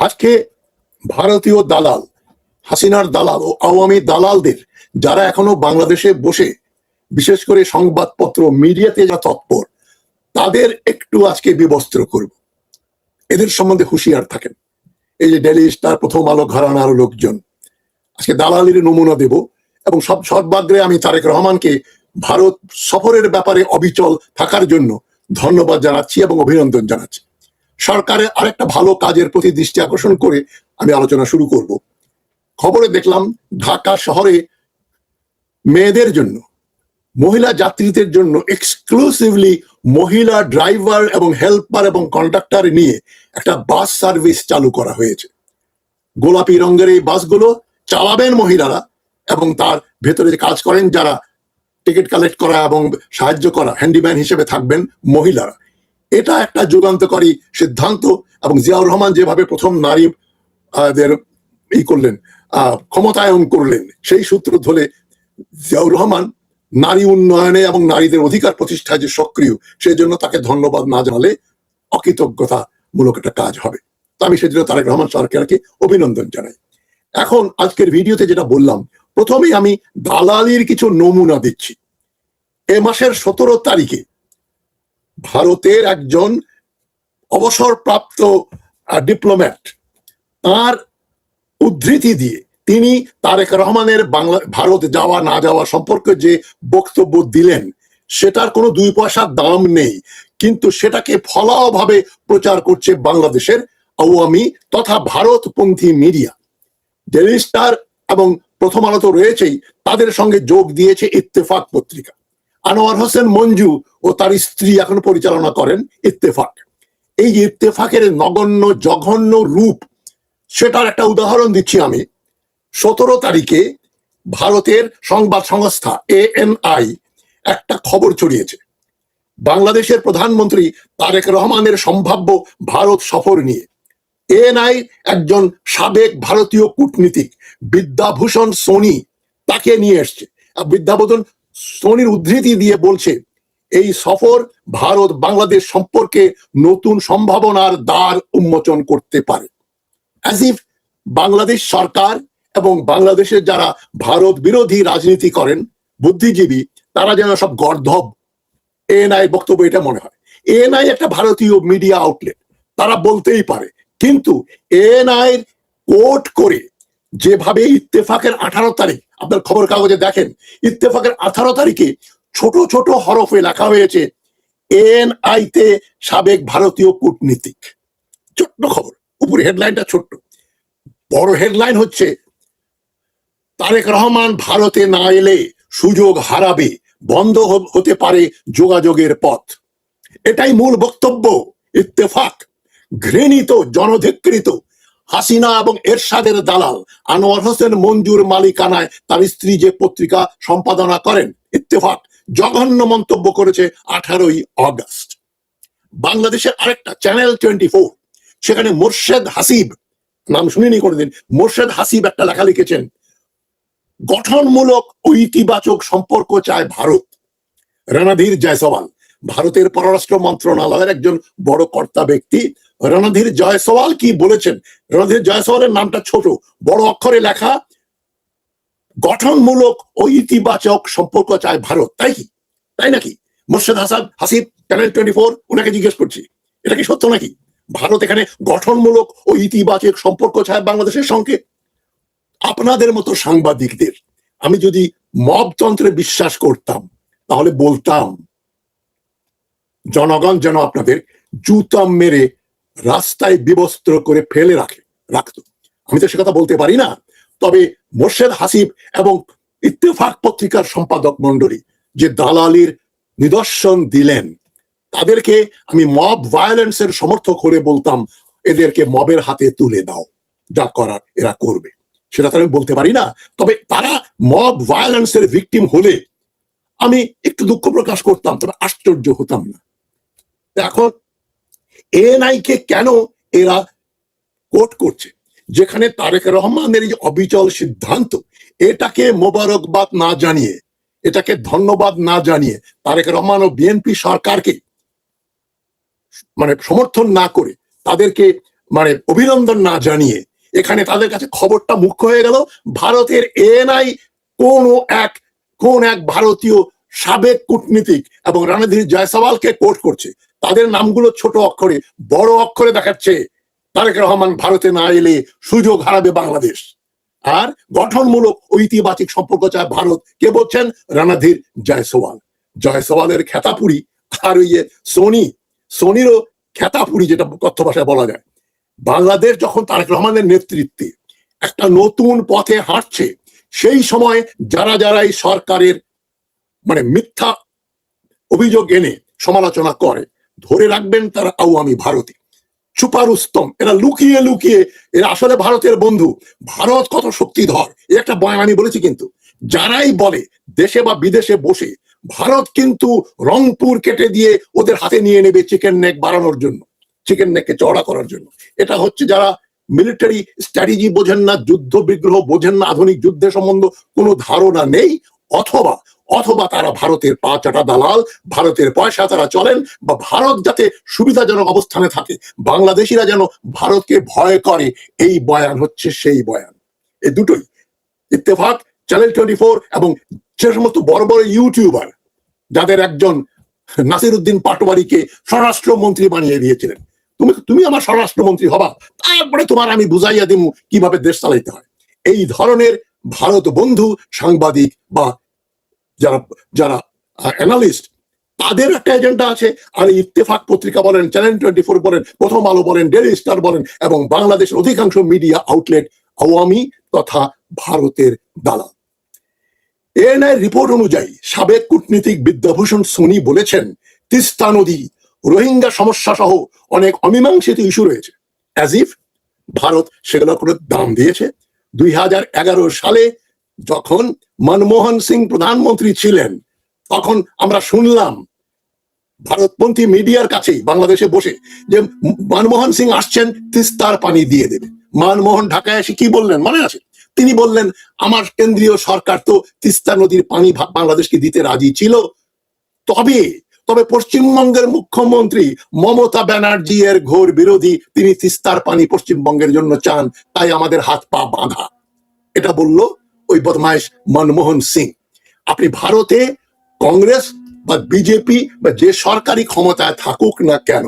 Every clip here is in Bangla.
আজকে ভারতীয় দালাল, হাসিনার দালাল ও আওয়ামী দালালদের যারা এখনো বাংলাদেশে বসে বিশেষ করে সংবাদপত্র মিডিয়াতে যা তৎপর, তাদের একটু আজকে বিবস্ত্র করব। এদের সম্বন্ধে হুঁশিয়ার থাকেন। এই যে ডেইলি স্টার, প্রথম আলো ঘরানার লোকজন, আজকে দালালির নমুনা দেব এবং সর্বাগ্রে আমি তারেক রহমানকে ভারত সফরের ব্যাপারে অবিচল থাকার জন্য ধন্যবাদ জানাচ্ছি এবং অভিনন্দন জানাচ্ছি। সরকারের আরেকটা ভালো কাজের প্রতি দৃষ্টি আকর্ষণ করে আমি আলোচনা শুরু করব। খবরে দেখলাম ঢাকা শহরে মেয়েদের জন্য, মহিলা যাত্রীদের জন্য এক্সক্লুসিভলি মহিলা ড্রাইভার এবং হেল্পার এবং কন্ডাক্টর নিয়ে একটা বাস সার্ভিস চালু করা হয়েছে। গোলাপি রঙের এই বাসগুলো চালাবেন মহিলারা এবং তার ভেতরে যে কাজ করেন যারা টিকিট কালেক্ট করা এবং সাহায্য করা, হ্যান্ডিম্যান হিসেবে থাকবেন মহিলারা। এটা একটা যুগান্তকারী সিদ্ধান্ত এবং জিয়াউর রহমান যেভাবে প্রথম নারীদের করলেন, ক্ষমতায়ন করলেন, সেই সূত্র ধরে জিয়াউর রহমান নারী উন্নয়নে এবং নারীদের অধিকার প্রতিষ্ঠায় যে সক্রিয়, সেই জন্য তাকে ধন্যবাদ না জানালে অকৃতজ্ঞতামূলক একটা কাজ হবে। তো আমি সেজন্য তারেক রহমান সরকারকে অভিনন্দন জানাই। এখন আজকের ভিডিওতে যেটা বললাম, প্রথমেই আমি দালালির কিছু নমুনা দিচ্ছি। এ মাসের 17 তারিখে ভারতের একজন অবসরপ্রাপ্ত ডিপ্লোম্যাট তার উদ্ধৃতি দিয়ে তিনি তারেক রহমানের ভারত যাওয়া না যাওয়া সম্পর্কে যে বক্তব্য দিলেন, সেটার কোনো 2 পয়সার দাম নেই, কিন্তু সেটাকে ফলাও ভাবে প্রচার করছে বাংলাদেশের আওয়ামী তথা ভারতপন্থী মিডিয়া। ডেইলি স্টার এবং প্রথম আলো তো রয়েছেই, তাদের সঙ্গে যোগ দিয়েছে ইত্তেফাক পত্রিকা। আনোয়ার হোসেন মঞ্জু ও তার স্ত্রী এখন পরিচালনা করেন ইত্তেফাক। এই যে ইত্তেফাকের নগণ্য জঘন্য রূপ, সেটার একটা উদাহরণ দিচ্ছি আমি। 17 তারিখে ভারতের সংবাদ সংস্থা ANI একটা খবর ছড়িয়েছে বাংলাদেশের প্রধানমন্ত্রী তারেক রহমানের সম্ভাব্য ভারত সফর নিয়ে। ANI একজন সাবেক ভারতীয় কূটনীতিক বিদ্যাভূষণ সোনি তাকে নিয়ে এসছে। বিদ্যাভূষণ সোনির উদ্ধৃতি দিয়ে বলছে, এই সফর ভারত বাংলাদেশ সম্পর্কে নতুন সম্ভাবনার দ্বার উন্মোচন করতে পারে। অ্যাজ ইফ বাংলাদেশ সরকার এবং বাংলাদেশের যারা ভারত বিরোধী রাজনীতি করেন বুদ্ধিজীবী, তারা যেন সব গর্ধব। ANI বক্তব্য এটা মনে হয়। ANI একটা ভারতীয় মিডিয়া আউটলেট, তারা বলতেই পারে, কিন্তু ANI কোট করে যেভাবে ইত্তেফাকের 18 তারিখ, আপনার খবর কাগজে দেখেন, ইত্তেফাকের 18 তারিখে ছোট ছোট হরফে লেখা হয়েছে ANI তে সাবেক ভারতীয় কূটনীতিক। ছোট্ট খবর, উপরে হেডলাইনটা ছোট্ট, বড় হেডলাইন হচ্ছে তারেক রহমান ভারতে না এলে সুযোগ হারাবে, বন্ধ হতে পারে যোগাযোগের পথ। এটাই মূল বক্তব্য। ইত্তেফাক ঘৃণিত জনধিকৃত হাসিনা এবং এরশাদের দালাল আনোয়ার হোসেন মঞ্জুর মালিকানায় তার স্ত্রী যে পত্রিকা সম্পাদনা করেন ইত্তেফাক, জঘন্য মন্তব্য করেছে 18ই অগস্ট। বাংলাদেশের আরেকটা চ্যানেল 24, সেখানে মোর্শেদ হাসিব, নাম শুনিনি কোনোদিন, মোর্শেদ হাসিব একটা লেখা লিখেছেন, গঠনমূলক ও ইতিবাচক সম্পর্ক চায় ভারত। রণধীর জয়সওয়াল, ভারতের পররাষ্ট্র মন্ত্রণালয়ের একজন বড় কর্তা ব্যক্তি, রণধীর জয়সওয়াল কি বলেছেন? রণধীর জয়সওয়ালের নামটা ছোট, বড় অক্ষরে লেখা, গঠনমূলক ও ইতিবাচক সম্পর্ক চায় ভারত। তাই কি? তাই নাকি? মোর্শেদ হাসিব, চ্যানেল 24, ওনাকে জিজ্ঞেস করছি, এটা কি সত্য নাকি? ভারত এখানে গঠনমূলক ও ইতিবাচক সম্পর্ক চায় বাংলাদেশের সঙ্গে? আপনাদের মতো সাংবাদিকদের আমি যদি মবতন্ত্রে বিশ্বাস করতাম, তাহলে বলতাম জনগণ যেন আপনাদের জুতা মেরে রাস্তায় বিবস্ত্র করে ফেলে রাখতো। আমি তো সে কথা বলতে পারি না। তবে মোর্শেদ হাসিব এবং ইত্তেফাক পত্রিকার সম্পাদক মন্ডলী যে দালালির নিদর্শন দিলেন, তাদেরকে আমি মব ভায়োলেন্সের সমর্থক হলে বলতাম, এদেরকে মবের হাতে তুলে দাও, যা করার এরা করবে। সেটা তো আমি বলতে পারি না। তবে তারা মব ভায়োলেন্সের ভিকটিম হলে আমি একটু দুঃখ প্রকাশ করতাম, তবে আশ্চর্য হতাম না। এখন ANI কে কেন এরা কোট করছে? যেখানে তারেক রহমানের এই অবিচল সিদ্ধান্ত, এটাকে মোবারকবাদ না জানিয়ে, এটাকে ধন্যবাদ না জানিয়ে, তারেক রহমান ও বিএনপি সরকারকে সমর্থন না করে তাদেরকে মানে অভিনন্দন না জানিয়ে এখানে তাদের কাছে খবরটা মুখ্য হয়ে গেল। ভারতের এএনআই কোন এক ভারতীয় সাবেক কূটনীতিক এবং রণধীর জয়সওয়ালকে কোট করছে। তাদের নামগুলো ছোট অক্ষরে, বড় অক্ষরে দেখাচ্ছে তারেক রহমান ভারতে না এলে সুযোগ হারাবে বাংলাদেশ। আর গঠনমূলক ঐতিবাচিক সম্পর্ক চায় ভারত। কে বলছেন? রণধীর জয়সওয়াল। জয়সওয়ালের খেতাপুরি আর ওই সোনিরও খেতাপুরি, যেটা কথ্য ভাষায় বলা যায়। বাংলাদেশ যখন তারেক রহমানের নেতৃত্বে একটা নতুন পথে হাঁটছে, সেই সময় যারা এই সরকারের মানে মিথ্যা অভিযোগ এনে সমালোচনা করে, ধরে রাখবেন তারা আওয়ামী ভারতে সুপারুস্তম। এরা লুকিয়ে লুকিয়ে, এরা আসলে ভারতের বন্ধু। ভারত কত শক্তিধর এ একটা বয়ান আমি বলেছি। কিন্তু যারাই বলে দেশে বা বিদেশে বসে ভারত কিন্তু রংপুর কেটে দিয়ে ওদের হাতে নিয়ে নেবে চিকেন নেক বাড়ানোর জন্য, চিকেন নেককে চড়া করার জন্য, এটা হচ্ছে যারা মিলিটারি স্ট্র্যাটেজি বোঝেন না, যুদ্ধ বিগ্রহ বোঝেন না, আধুনিক যুদ্ধের সম্বন্ধে কোনো ধারণা নেই, অথবা তারা ভারতের পা চাটা দালাল, ভারতের পয়সা তারা চলেন, বা ভারত যাতে সুবিধাজনক অবস্থানে থাকে, বাংলাদেশিরা যেন ভারতকে ভয় করে, এই বয়ান হচ্ছে সেই বয়ান। এই দুটোই ইত্তেফাক, চ্যানেল 24 এবং সে সমস্ত বড় বড় ইউটিউবার যাদের একজন নাসিরউদ্দিন পাটোয়ারিকে স্বরাষ্ট্রমন্ত্রী বানিয়ে দিয়েছিলেন। তুমি আমার স্বরাষ্ট্রমন্ত্রী হবা, তারপরে তোমার আমি বুঝাইয়া দিব কিভাবে দেশ চালাইতে হয়। এই ধরনের ভারত বন্ধু সাংবাদিক বা যারা অ্যানালিস্ট, তাদের একটা এজেন্ডা আছে। আর ইত্তেফাক পত্রিকা বলেন, চ্যানেল 24 বলেন, প্রথম আলো বলেন, ডেইলি স্টার বলেন, এবং বাংলাদেশের অধিকাংশ মিডিয়া আউটলেট আওয়ামী তথা ভারতের দালাল। এএনআই রিপোর্ট অনুযায়ী সাবেক কূটনীতিক বিদ্যাভূষণ সোনি বলেছেন, তিস্তা নদী, রোহিঙ্গা সমস্যা সহ অনেক অমীমাংসিত ইস্যু রয়েছে। অ্যাজ ইফ ভারত সেগুলো করে দাম দিয়েছে। 2011 সালে যখন মনমোহন সিং প্রধানমন্ত্রী ছিলেন, তখন আমরা শুনলাম ভারতপন্থী মিডিয়ার কাছেই বাংলাদেশে বসে যে মনমোহন সিং আসছেন, তিস্তার পানি দিয়ে দেবে। মনমোহন ঢাকায় এসে কি বললেন মনে আছে? তিনি বললেন, আমার কেন্দ্রীয় সরকার তো তিস্তা নদীর পানি বাংলাদেশকে দিতে রাজি ছিল, তবে পশ্চিমবঙ্গের মুখ্যমন্ত্রী মমতা ব্যানার্জি এর ঘোর বিরোধী, তিনি তিস্তার পানি পশ্চিমবঙ্গের জন্য চান, তাই আমাদের হাত পা বাঁধা। এটা বলল ওই বদমাইশ মনমোহন সিং। আপনি ভারতে কংগ্রেস বা বিজেপি বা যে সরকারি ক্ষমতায় থাকুক না কেন,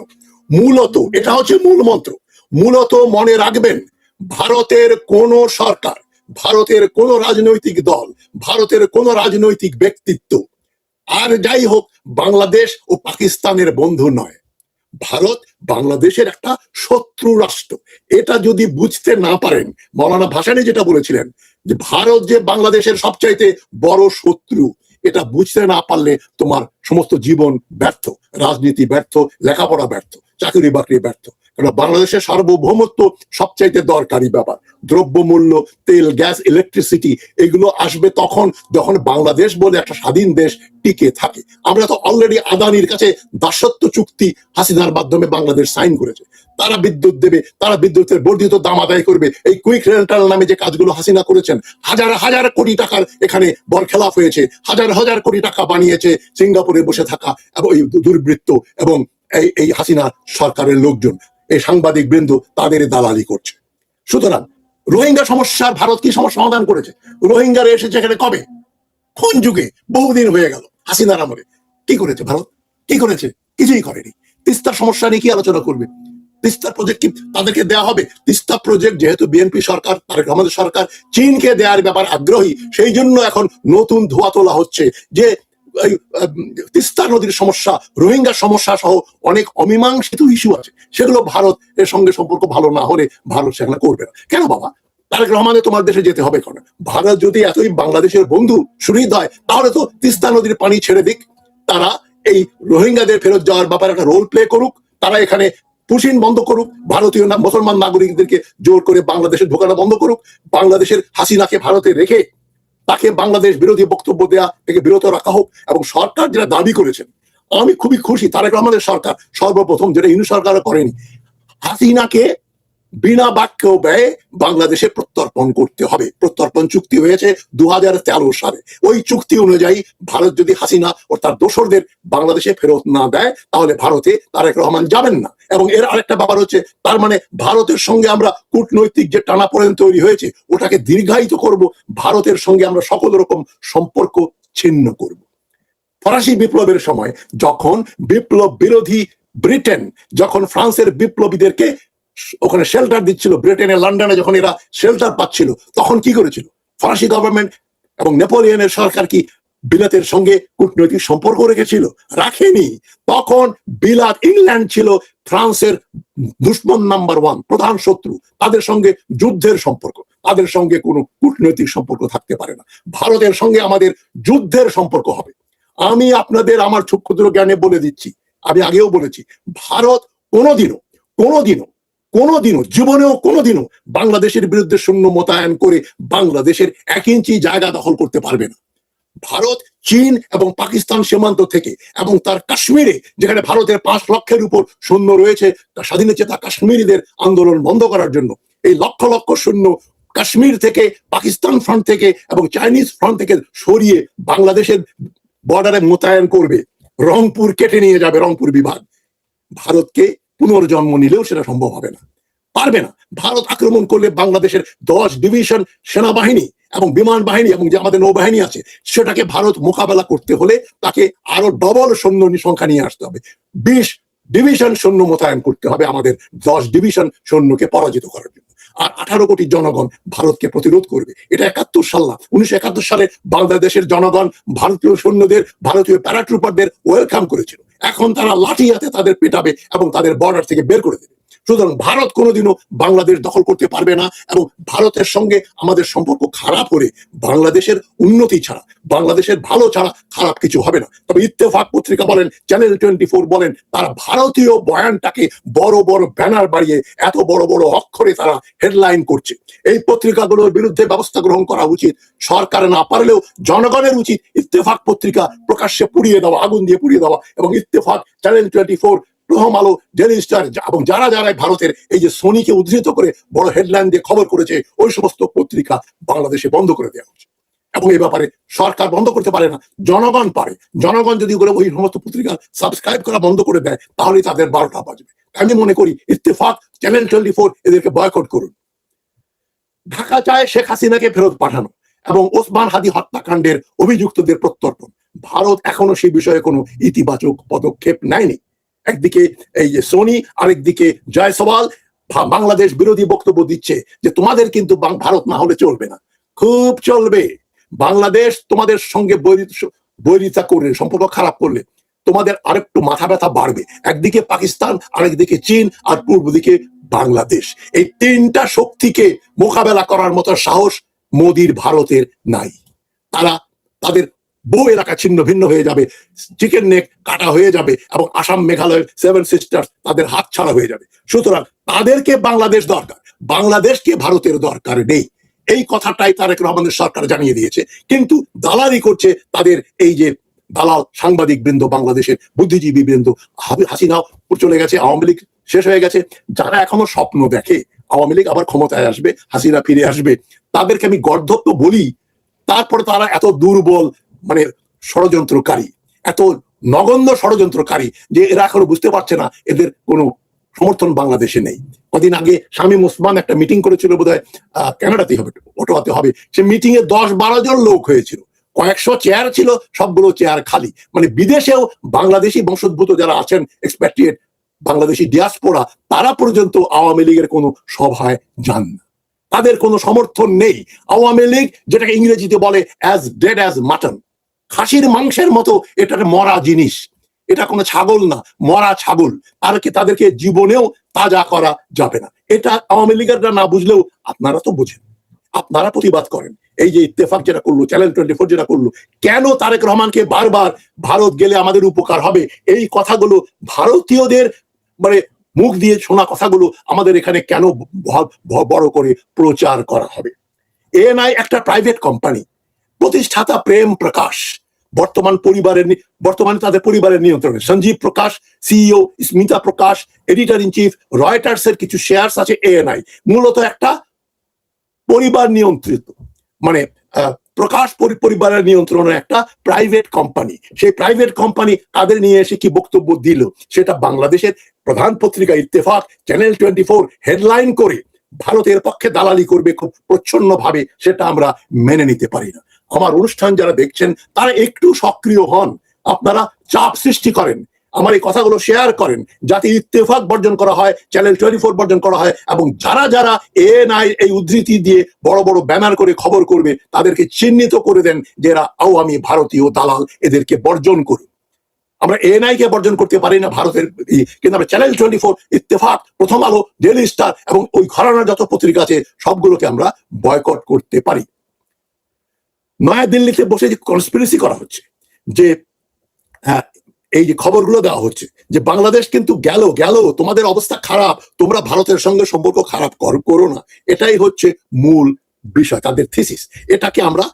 মূলত এটা হচ্ছে মূল মন্ত্র, মূলত মনে রাখবেন, ভারতের কোন সরকার, ভারতের কোন রাজনৈতিক দল, ভারতের কোন রাজনৈতিক ব্যক্তিত্ব আর যাই হোক বাংলাদেশ ও পাকিস্তানের বন্ধু নয়। ভারত বাংলাদেশের একটা শত্রু রাষ্ট্র। এটা যদি বুঝতে না পারেন, মৌলানা ভাসানী যেটা বলেছিলেন যে ভারত যে বাংলাদেশের সবচাইতে বড় শত্রু, এটা বুঝতে না পারলে তোমার সমস্ত জীবন ব্যর্থ, রাজনীতি ব্যর্থ, লেখাপড়া ব্যর্থ, চাকরি বাকরি ব্যর্থ। কারণ বাংলাদেশের সার্বভৌমত্ব সবচাইতে দরকারি ব্যাপার। দ্রব্যমূল্য, তেল, গ্যাস, ইলেকট্রিসিটি এগুলো আসবে তখন যখন বাংলাদেশ বলে একটা স্বাধীন দেশ টিকে থাকে। আমরা তো অলরেডি আদানির কাছে দাসত্ব চুক্তি হাসিনার মাধ্যমে বাংলাদেশ সাইন করেছে। তারা বিদ্যুৎ দেবে, তারা বিদ্যুতের বর্ধিত দাম আদায় করবে। এই কুইক রেন্টাল নামে যে কাজগুলো হাসিনা করেছেন, হাজার হাজার কোটি টাকার এখানে বরখেলাপ হয়েছে, হাজার হাজার কোটি টাকা বানিয়েছে সিঙ্গাপুরে বসে থাকা এবং এই দুর্বৃত্ত এবং এই হাসিনা সরকারের লোকজন, এই সাংবাদিক বৃন্দ তাদের দালালি করছে। সুতরাং রোহিঙ্গা সমস্যার ভারত কি সমস্যা সমাধান করেছে? রোহিঙ্গারা এসেছে এখানে কবে? কোন যুগে? বহুদিন হয়ে গেল। হাসিনার আমলে কি করেছে ভারত? কি করেছে? কিছুই করেনি। তিস্তার সমস্যা নিয়ে কি আলোচনা করবে? তিস্তার প্রজেক্ট কি তাদেরকে দেওয়া হবে? তিস্তা প্রজেক্ট যেহেতু বিএনপি সরকার, তারেক আমাদের সরকার চীনকে দেওয়ার ব্যাপার আগ্রহী, সেই জন্য এখন নতুন ধোয়া তোলা হচ্ছে যে তিস্তা নদীর সমস্যা, রোহিঙ্গা সমস্যা সহ অনেক অমীমাংসিত ইস্যু আছে, সেগুলো ভারত এর সঙ্গে সম্পর্ক ভালো না হলে ভারত সেখানে করবে না। কেন বাবা? তারেক রহমানের তোমার দেশে যেতে হবে কেন? ভারত যদি এতই বাংলাদেশের বন্ধু সুহৃদ হয়, তাহলে তো তিস্তা নদীর পানি ছেড়ে দিক, তারা এই রোহিঙ্গাদের ফেরত যাওয়ার ব্যাপারে একটা রোল প্লে করুক, তারা এখানে পুশিন বন্ধ করুক, ভারতীয় মুসলমান নাগরিকদেরকে জোর করে বাংলাদেশে ঢোকানো বন্ধ করুক, বাংলাদেশের হাসিনাকে ভারতে রেখে তাকে বাংলাদেশ বিরোধী বক্তব্য দেওয়া থেকে বিরত রাখা হোক। এবং সরকার যেটা দাবি করেছেন, আমি খুবই খুশি, তারেক রহমানের সরকার সর্বপ্রথম, যেটা ইউনিট সরকারও করেনি, হাসিনাকে বিনা বাক্য ব্যয়ে বাংলাদেশে প্রত্যর্পণ করতে হবে। প্রত্যর্পণ চুক্তি হয়েছে 2013 সালে। ওই চুক্তি অনুযায়ী ভারত যদি হাসিনা ও তার দোসরদের বাংলাদেশে ফেরত না দেয় তাহলে ভারতে তারেক রহমান যাবেন না। এবং এর আরেকটা ব্যাপার হচ্ছে, তার মানে ভারতের সঙ্গে আমরা কূটনৈতিক যে টানাপোড়েন তৈরি হয়েছে ওটাকে দীর্ঘায়িত করব, ভারতের সঙ্গে আমরা সকল রকম সম্পর্ক ছিন্ন করব। ফরাসি বিপ্লবের সময় যখন বিপ্লব বিরোধী ব্রিটেন যখন ফ্রান্সের বিপ্লবীদেরকে ওখানে শেল্টার দিচ্ছিল, ব্রিটেনে লন্ডনে যখন এরা শেল্টার পাচ্ছিল, তখন কি করেছিল ফরাসি গভর্নমেন্ট এবং নেপোলিয়নের সরকার? কি বিলাতের সঙ্গে কূটনৈতিক সম্পর্ক রেখেছিল? রাখেনি। তখন বিলাত, ইংল্যান্ড ছিল ফ্রান্সের দুশ্মন নাম্বার 1, প্রধান শত্রু। তাদের সঙ্গে যুদ্ধের সম্পর্ক, তাদের সঙ্গে কোনো কূটনৈতিক সম্পর্ক থাকতে পারে না। ভারতের সঙ্গে আমাদের যুদ্ধের সম্পর্ক হবে। আমি আপনাদের আমার ক্ষুদ্র জ্ঞানে বলে দিচ্ছি, আমি আগেও বলেছি, ভারত কোনোদিনও কোনোদিনও কোনোদিনও জীবনেও কোনোদিনও বাংলাদেশের বিরুদ্ধে সৈন্য মোতায়েন করে বাংলাদেশের 1 ইঞ্চি জায়গা দখল করতে পারবে না। ভারত চীন এবং পাকিস্তান সীমান্ত থেকে এবং তার কাশ্মীরে, যেখানে ভারতের 5 লক্ষের উপর সৈন্য রয়েছে, স্বাধীনচেতা কাশ্মীরিদের আন্দোলন বন্ধ করার জন্য এই লক্ষ লক্ষ সৈন্য কাশ্মীর থেকে, পাকিস্তান ফ্রন্ট থেকে এবং চাইনিজ ফ্রন্ট থেকে সরিয়ে বাংলাদেশের বর্ডারে মোতায়েন করবে। রংপুর কেটে নিয়ে যাবে, রংপুর বিভাগ। ভারতকে পুনর্জন্ম নিলেও সেটা সম্ভব হবে না, পারবে না। ভারত আক্রমণ করলে বাংলাদেশের 10 ডিভিশন সেনাবাহিনী এবং বিমান বাহিনী এবং যে আমাদের নৌবাহিনী আছে সেটাকে ভারত মোকাবেলা করতে হলে তাকে আরো ডবল সৈন্য সংখ্যা নিয়ে আসতে হবে। 20 ডিভিশন সৈন্য মোতায়েন করতে হবে আমাদের 10 ডিভিশন সৈন্যকে পরাজিত করার জন্য। আর 18 কোটি জনগণ ভারতকে প্রতিরোধ করবে। এটা 71 সাল না, 1971 সালে বাংলাদেশের জনগণ ভারতীয় সৈন্যদের, ভারতীয় প্যারাট্রুপারদের ওয়েলকাম করেছিল। এখন তারা লাঠি হাতে তাদের পেটাবে এবং তাদের বর্ডার থেকে বের করে দেবে। সুতরাং ভারত কোনোদিনও বাংলাদেশ দখল করতে পারবে না। এবং ভারতের সঙ্গে আমাদের সম্পর্ক খারাপ হলে বাংলাদেশের উন্নতি ছাড়া, বাংলাদেশের ভালো ছাড়া খারাপ কিছু হবে না। তবে ইত্তেফাক পত্রিকা বলেন, চ্যানেল 24 বলেন, তারা ভারতীয় বয়ানটাকে বড় বড় ব্যানার বাড়িয়ে এত বড় বড় অক্ষরে তারা হেডলাইন করছে। এই পত্রিকাগুলোর বিরুদ্ধে ব্যবস্থা গ্রহণ করা উচিত। সরকার না পারলেও জনগণের উচিত ইত্তেফাক পত্রিকা প্রকাশ্যে পুড়িয়ে দেওয়া, আগুন দিয়ে পুড়িয়ে দেওয়া। এবং ইত্তেফাক, চ্যানেল 24, প্রথম আলো, ডেইলি স্টার এবং যারা যারা ভারতের এই যে সোনিকে উদ্ধৃত করে বড় হেডলাইন দিয়ে খবর করেছে, ওই সমস্ত পত্রিকা বাংলাদেশে বন্ধ করে দেওয়া হচ্ছে। এবং এই ব্যাপারে সরকার বন্ধ করতে পারে না, জনগণ পারে। জনগণ যদি ওই সমস্ত পত্রিকা সাবস্ক্রাইব করা বন্ধ করে দেয় তাহলে তাদের 12টা বাজবে। আমি মনে করি ইত্তেফাক, চ্যানেল 24 এদেরকে বয়কট করুন। ঢাকা চায় শেখ হাসিনাকে ফেরত পাঠানো এবং ওসমান হাদি হত্যাকাণ্ডের অভিযুক্তদের প্রত্যর্পণ। ভারত এখনো সেই বিষয়ে কোনো ইতিবাচক পদক্ষেপ নেয়নি। একদিকে এই যে সোনি, আরেকদিকে জয়সওয়াল বাংলাদেশ বিরোধী বক্তব্য দিচ্ছে যে তোমাদের কিন্তু ভারত না হলে চলবে না। খুব চলবে। বাংলাদেশ তোমাদের সঙ্গে বৈরিতা করলে, সম্পর্ক খারাপ করলে তোমাদের আরেকটু মাথা ব্যথা বাড়বে। একদিকে পাকিস্তান, আরেকদিকে চীন, আর পূর্ব দিকে বাংলাদেশ। এই 3টা শক্তিকে মোকাবেলা করার মতো সাহস মোদির ভারতের নাই। তারা তাদের বহু এলাকা ছিন্ন ভিন্ন হয়ে যাবে, চিকেন নেক কাটা হয়ে যাবে এবং আসাম, মেঘালয়, 7 সিস্টার্স তাদের হাত ছাড়া হয়ে যাবে। সুতরাং তাদেরকে বাংলাদেশ দরকার, বাংলাদেশকে ভারতের দরকার নেই। এই কথাটাই তারেক রহমানের সরকার জানিয়ে দিয়েছে। কিন্তু দালালি করছে তাদের এই যে দালাল সাংবাদিক বৃন্দ, বাংলাদেশের বুদ্ধিজীবী বৃন্দ। হাসিনাও চলে গেছে, আওয়ামী লীগ শেষ হয়ে গেছে। যারা এখনো স্বপ্ন দেখে আওয়ামী লীগ আবার ক্ষমতায় আসবে, হাসিনা ফিরে আসবে, তাদেরকে আমি গর্ধপ্য বলি। তারপরে তারা এত দুর্বল, মানে ষড়যন্ত্রকারী, এত নগণ্য ষড়যন্ত্রকারী যে এরা এখনো বুঝতে পারছে না এদের কোনো সমর্থন বাংলাদেশে নেই। কদিন আগে শামীম ওসমান একটা মিটিং করেছিল, বোধহয় কানাডাতেই হবে, অটোয়াতে হবে। সে মিটিং এ 10-12 জন লোক হয়েছিল, কয়েকশো চেয়ার ছিল, সবগুলো চেয়ার খালি। মানে বিদেশেও বাংলাদেশি বংশোদ্ভূত যারা আছেন, এক্সপ্যাট্রিয়েট বাংলাদেশি ডিয়াসপোরা, তারা পর্যন্ত আওয়ামী লীগের কোনো সভায় যান না। তাদের কোনো সমর্থন নেই। আওয়ামী লীগ, যেটাকে ইংরেজিতে বলে অ্যাজ ডেড অ্যাজ মাটন, খাসির মাংসের মতো, এটা মরা জিনিস। এটা কোনো ছাগল না, মরা ছাগল। তাদেরকে জীবনেও তাজা করা যাবে না। এটা আওয়ামী লীগেররা না বুঝলেও আপনারা তো বুঝেন, আপনারা প্রতিবাদ করেন। এই যে ইত্তেফাক যেটা করলো, চ্যানেল 24 যেটা করলো, কেন তারেক রহমানকে বারবার ভারত গেলে আমাদের উপকার হবে এই কথাগুলো, ভারতীয়দের মানে মুখ দিয়ে শোনা কথাগুলো আমাদের এখানে কেন বড় করে প্রচার করা হবে? এএনআই একটা প্রাইভেট কোম্পানি, প্রতিষ্ঠাতা প্রেম প্রকাশ বর্তমানে তাদের পরিবারের নিয়ন্ত্রণে। Sanjeev Prakash CEO, Smita Prakash editor in chief, Reuters এর কিছু শেয়ারস আছে এএনআই। মূলত একটা পরিবার নিয়ন্ত্রিত, মানে প্রকাশ পরিবারের নিয়ন্ত্রণে একটা প্রাইভেট কোম্পানি। সেই প্রাইভেট কোম্পানি তাদের নিয়ে এসে কি বক্তব্য দিল সেটা বাংলাদেশের প্রধান পত্রিকা ইত্তেফাক, চ্যানেল 24 হেডলাইন করে ভারতের পক্ষে দালালি করবে খুব প্রচ্ছন্ন ভাবে, সেটা আমরা মেনে নিতে পারি না। আমার অনুষ্ঠান যারা দেখছেন তারা একটু সক্রিয় হন, আপনারা চাপ সৃষ্টি করেন, আমার এই কথাগুলো শেয়ার করেন, যাতে ইত্তেফাক বর্জন করা হয়, চ্যানেল 24 বর্জন করা হয়, এবং যারা যারা এএনআই এই উদ্ধৃতি দিয়ে বড় বড় ব্যানার করে খবর করবে তাদেরকে চিহ্নিত করে দেন যে এরা আওয়ামী ভারতীয় দালাল, এদেরকে বর্জন করুন। আমরা এএনআই কে বর্জন করতে পারি না ভারতের, কিন্তু আমরা চ্যানেল 24, ইত্তেফাক, প্রথম আলো, ডেইলি স্টার এবং ওই ঘরানার যত পত্রিকা আছে সবগুলোকে আমরা বয়কট করতে পারি। নয়াদিল্লিতে বসে যে কনস্পিরেসি করা হচ্ছে, যে এই যে খবরগুলো দেওয়া হচ্ছে যে বাংলাদেশ কিন্তু গেল, তোমাদের অবস্থা খারাপ, তোমরা ভারতের সঙ্গে সম্পর্ক খারাপ করো না, এটাই হচ্ছে মূল বিষয়, তাদের থিসিস। এটাকে আমরা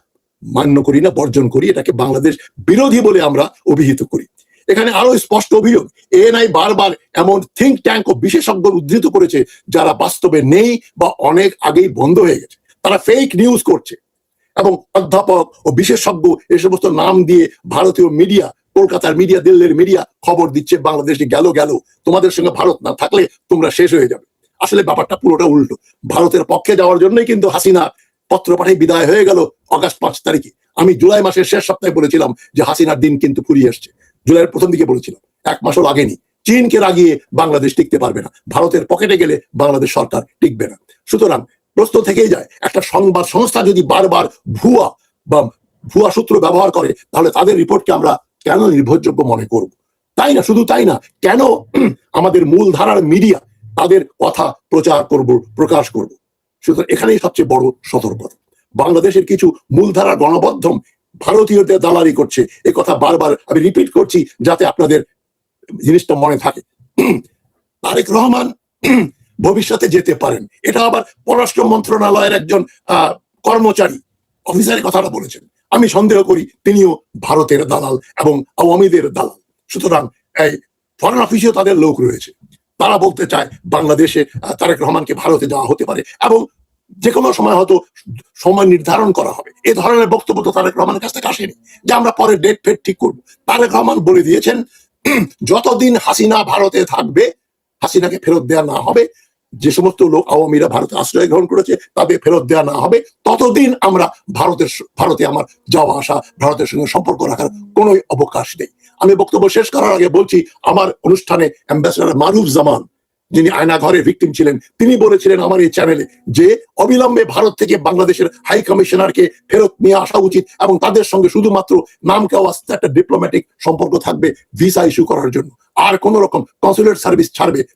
মান্য করি না, বর্জন করি, এটাকে বাংলাদেশ বিরোধী বলে আমরা অভিহিত করি। এখানে আরো স্পষ্ট অভিযোগ, এএনআই বারবার এমন থিঙ্ক ট্যাঙ্ক ও বিশেষজ্ঞ উদ্ধৃত করেছে যারা বাস্তবে নেই বা অনেক আগেই বন্ধ হয়ে গেছে। তারা ফেক নিউজ করছে এবং অধ্যাপক ও বিশেষজ্ঞ এ সমস্ত নাম দিয়ে ভারতীয় মিডিয়া, কলকাতার মিডিয়া, দিল্লির মিডিয়া খবর দিচ্ছে বাংলাদেশে গেল, তোমাদের সঙ্গে ভারত না থাকলে তোমরা শেষ হয়ে যাবে। আসলে ব্যাপারটা পুরোটা উল্টো। ভারতের পক্ষে যাওয়ার জন্যই কিন্তু হাসিনা পত্র পাঠিয়ে বিদায় হয়ে গেল আগস্ট 5 তারিখে। আমি জুলাই মাসের শেষ সপ্তাহে বলেছিলাম যে হাসিনার দিন কিন্তু ফুরিয়ে আসছে। জুলাইয়ের প্রথম দিকে বলেছিলাম, 1 মাসও লাগেনি। চীনকে রাগিয়ে বাংলাদেশ টিকতে পারবে না, ভারতের পকেটে গেলে বাংলাদেশ সরকার টিকবে না। সুতরাং প্রশ্ন থেকেই যায়, একটা সংবাদ সংস্থা যদি বারবার ভুয়া সূত্র ব্যবহার করে তাহলে তাদের রিপোর্টকে আমরা কেন নির্ভরযোগ্য মনে করব? তাই না, শুধু তাই না, কেন আমাদের মূলধারার মিডিয়া তাদের কথা প্রকাশ করব? সুতরাং এখানেই সবচেয়ে বড় সতর্কতা। বাংলাদেশের কিছু মূলধারার গণমাধ্যম ভারতীয়দের দালালি করছে, এ কথা বারবার আমি রিপিট করছি যাতে আপনাদের জিনিসটা মনে থাকে। তারেক রহমান ভবিষ্যতে যেতে পারেন, এটা আবার পররাষ্ট্র মন্ত্রণালয়ের একজন কর্মচারী অফিসারের কথাটা বলেছেন। আমি সন্দেহ করি তিনিও ভারতের দালাল এবং আওয়ামীদের দালাল। সুতরাং এই ফরেন অফিসেও তাদের লোক রয়েছে, তারা বলতে চায় বাংলাদেশে তারেক রহমানকে ভারতে যাওয়া হতে পারে এবং যে কোনো সময় হয়তো সময় নির্ধারণ করা হবে। এ ধরনের বক্তব্য তো তারেক রহমানের কাছ থেকে আসেনি যে আমরা পরে ডেট ফেট ঠিক করবো। তারেক রহমান বলে দিয়েছেন যতদিন হাসিনা ভারতে থাকবে, হাসিনাকে ফেরত দেওয়া না হবে, যে সমস্ত লোক আওয়ামীরা ভারতে আশ্রয় গ্রহণ করেছে তাদের ফেরত দেওয়া না হবে, ততদিন আমরা ভারতে আমার যাওয়া আসা, ভারতের সঙ্গে সম্পর্ক রাখার কোনো অবকাশ নেই। আমি বক্তব্য শেষ করার আগে বলছি, আমার অনুষ্ঠানে অ্যাম্বাসেডর মারুফ জামান, যিনি আয়না ঘরে ভিকটিম ছিলেন, তিনি বলেছিলেন আমার এই চ্যানেলে যে অবিলম্বে ভারত থেকে বাংলাদেশের হাই কমিশনারকে ফেরত নিয়ে আসা উচিত এবং তাদের সঙ্গে শুধুমাত্র নামকে আস্তে একটা ডিপ্লোম্যাটিক সম্পর্ক থাকবে ভিসা ইস্যু করার জন্য, আর কোন রকম কনসুলেট সার্ভিস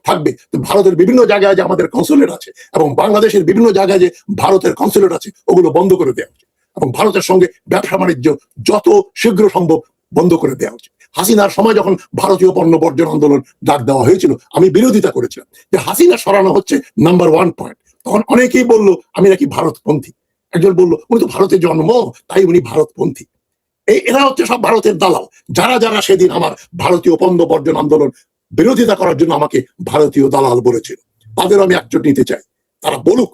থাকবে। তো ভারতের বিভিন্ন জায়গায় যে আমাদের কনসুলেট আছে এবং বাংলাদেশের বিভিন্ন জায়গায় যে ভারতের কনসুলেট আছে ওগুলো বন্ধ করে দেওয়া উচিত এবং ভারতের সঙ্গে ব্যবসা বাণিজ্য যত শীঘ্র সম্ভব বন্ধ করে দেওয়া উচিত। হাসিনার সময় যখন ভারতীয় পণ্য বর্জন আন্দোলন ডাক দেওয়া হয়েছিল, আমি বিরোধিতা করেছিলাম যে হাসিনা সরানো হচ্ছে নাম্বার 1 পয়েন্ট। তখন অনেকেই বললো আমি নাকি ভারতপন্থী, একজন বললো উনি তো ভারতে জন্ম তাই উনি ভারতপন্থী। এরা হচ্ছে সব ভারতের দালাল, যারা যারা সেদিন আমার ভারতীয় পণ্য বর্জন আন্দোলন বিরোধিতা করার জন্য আমাকে ভারতীয় দালাল বলেছিল, তাদেরও আমি একজোট নিতে চাই। তারা বলুক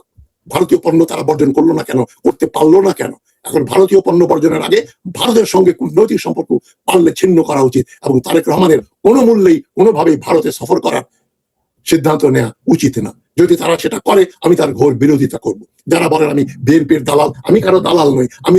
ভারতীয় পণ্য তারা বর্জন করলো না কেন, করতে পারলো না কেন। এখন ভারতীয় পণ্য বর্জনের আগে ভারতের সঙ্গে কূটনৈতিক সম্পর্ক পারলে ছিন্ন করা উচিত এবং তারেক রহমানের কোনো মূল্যেই কোনোভাবেই ভারতে সফর করার সিদ্ধান্ত নেওয়া উচিত না। যদি তারা সেটা করে আমি তার ঘোর বিরোধিতা করব। যারা বলেন আমি বিএনপির দালাল, আমি কারো দালাল নই, আমি